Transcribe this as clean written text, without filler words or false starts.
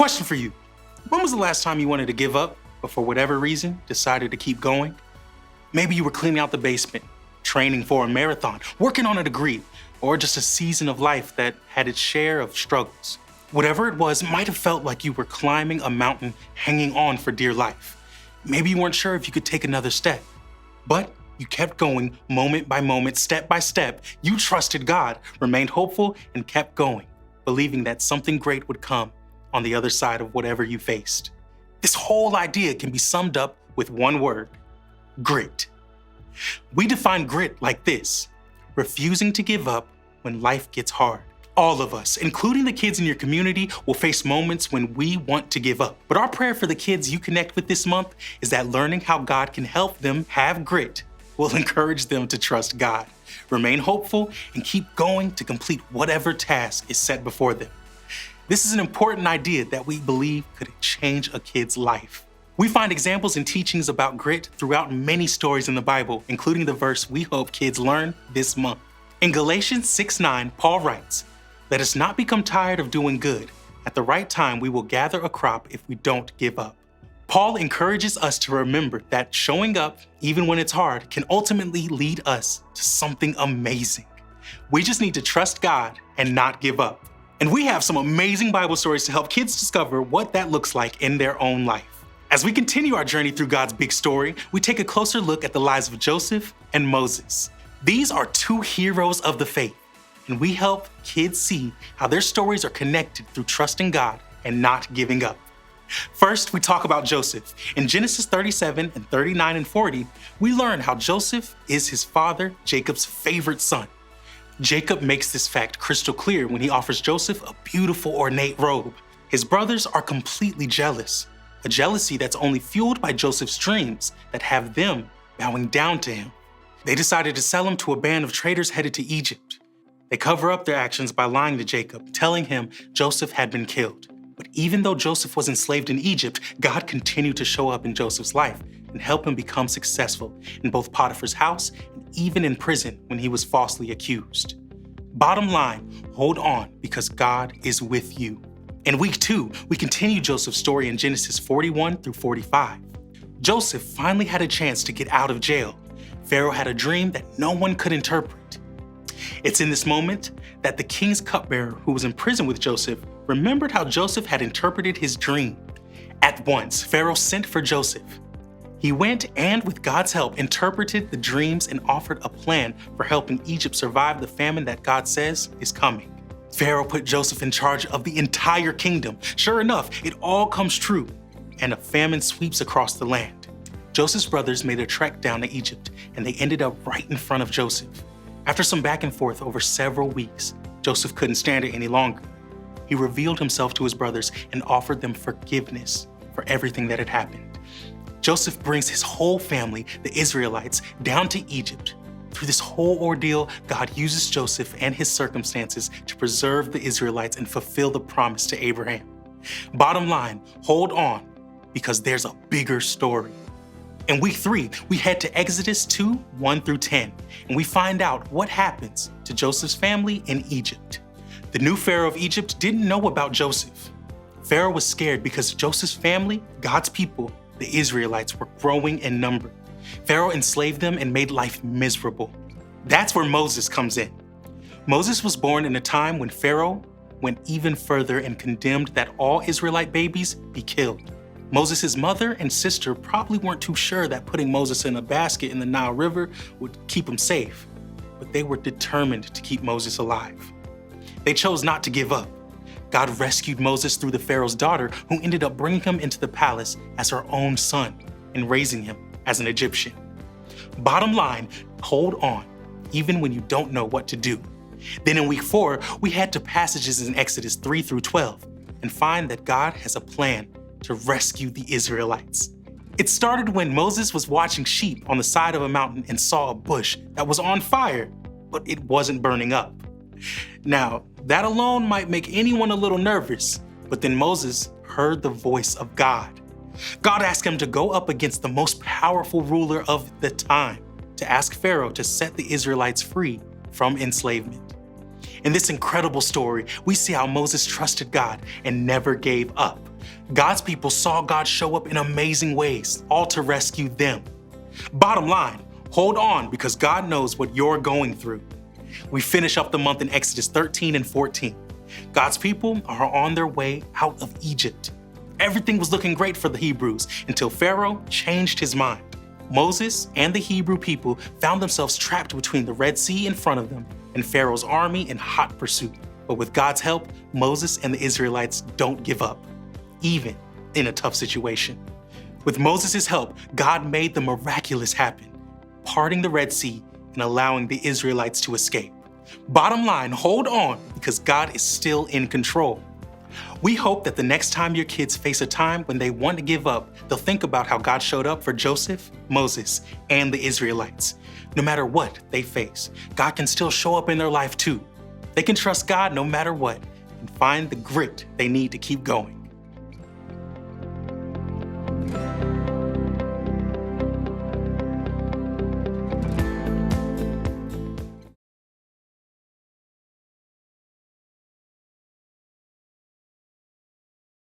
Question for you. When was the last time you wanted to give up, but for whatever reason, decided to keep going? Maybe you were cleaning out the basement, training for a marathon, working on a degree, or just a season of life that had its share of struggles. Whatever it was, might have felt like you were climbing a mountain, hanging on for dear life. Maybe you weren't sure if you could take another step, but you kept going moment by moment, step by step. You trusted God, remained hopeful, and kept going, believing that something great would come on the other side of whatever you faced. This whole idea can be summed up with one word: grit. We define grit like this: refusing to give up when life gets hard. All of us, including the kids in your community, will face moments when we want to give up. But our prayer for the kids you connect with this month is that learning how God can help them have grit will encourage them to trust God, remain hopeful, and keep going to complete whatever task is set before them. This is an important idea that we believe could change a kid's life. We find examples and teachings about grit throughout many stories in the Bible, including the verse we hope kids learn this month. In Galatians 6:9, Paul writes, "Let us not become tired of doing good. At the right time, we will gather a crop if we don't give up." Paul encourages us to remember that showing up, even when it's hard, can ultimately lead us to something amazing. We just need to trust God and not give up. And we have some amazing Bible stories to help kids discover what that looks like in their own life. As we continue our journey through God's big story, we take a closer look at the lives of Joseph and Moses. These are two heroes of the faith, and we help kids see how their stories are connected through trusting God and not giving up. First, we talk about Joseph. In Genesis 37 and 39 and 40, we learn how Joseph is his father Jacob's favorite son. Jacob makes this fact crystal clear when he offers Joseph a beautiful ornate robe. His brothers are completely jealous, a jealousy that's only fueled by Joseph's dreams that have them bowing down to him. They decided to sell him to a band of traders headed to Egypt. They cover up their actions by lying to Jacob, telling him Joseph had been killed. But even though Joseph was enslaved in Egypt, God continued to show up in Joseph's life and help him become successful in both Potiphar's house and even in prison when he was falsely accused. Bottom line, hold on because God is with you. In week 2, we continue Joseph's story in Genesis 41 through 45. Joseph finally had a chance to get out of jail. Pharaoh had a dream that no one could interpret. It's in this moment that the king's cupbearer, who was in prison with Joseph, remembered how Joseph had interpreted his dream. At once, Pharaoh sent for Joseph. He went and, with God's help, interpreted the dreams and offered a plan for helping Egypt survive the famine that God says is coming. Pharaoh put Joseph in charge of the entire kingdom. Sure enough, it all comes true, and a famine sweeps across the land. Joseph's brothers made a trek down to Egypt, and they ended up right in front of Joseph. After some back and forth over several weeks, Joseph couldn't stand it any longer. He revealed himself to his brothers and offered them forgiveness for everything that had happened. Joseph brings his whole family, the Israelites, down to Egypt. Through this whole ordeal, God uses Joseph and his circumstances to preserve the Israelites and fulfill the promise to Abraham. Bottom line, hold on, because there's a bigger story. In week 3, we head to Exodus 2, 1 through 10, and we find out what happens to Joseph's family in Egypt. The new Pharaoh of Egypt didn't know about Joseph. Pharaoh was scared because Joseph's family, God's people, the Israelites, were growing in number. Pharaoh enslaved them and made life miserable. That's where Moses comes in. Moses was born in a time when Pharaoh went even further and condemned that all Israelite babies be killed. Moses' mother and sister probably weren't too sure that putting Moses in a basket in the Nile River would keep him safe, but they were determined to keep Moses alive. They chose not to give up. God rescued Moses through the Pharaoh's daughter, who ended up bringing him into the palace as her own son and raising him as an Egyptian. Bottom line, hold on, even when you don't know what to do. Then in week 4, we head to passages in Exodus 3 through 12 and find that God has a plan to rescue the Israelites. It started when Moses was watching sheep on the side of a mountain and saw a bush that was on fire, but it wasn't burning up. Now, that alone might make anyone a little nervous, but then Moses heard the voice of God. God asked him to go up against the most powerful ruler of the time, to ask Pharaoh to set the Israelites free from enslavement. In this incredible story, we see how Moses trusted God and never gave up. God's people saw God show up in amazing ways, all to rescue them. Bottom line, hold on because God knows what you're going through. We finish up the month in Exodus 13 and 14. God's people are on their way out of Egypt. Everything was looking great for the Hebrews until Pharaoh changed his mind. Moses and the Hebrew people found themselves trapped between the Red Sea in front of them and Pharaoh's army in hot pursuit. But with God's help, Moses and the Israelites don't give up, even in a tough situation. With Moses' help, God made the miraculous happen, parting the Red Sea and allowing the Israelites to escape. Bottom line, hold on because God is still in control. We hope that the next time your kids face a time when they want to give up, they'll think about how God showed up for Joseph, Moses, and the Israelites. No matter what they face, God can still show up in their life too. They can trust God no matter what and find the grit they need to keep going.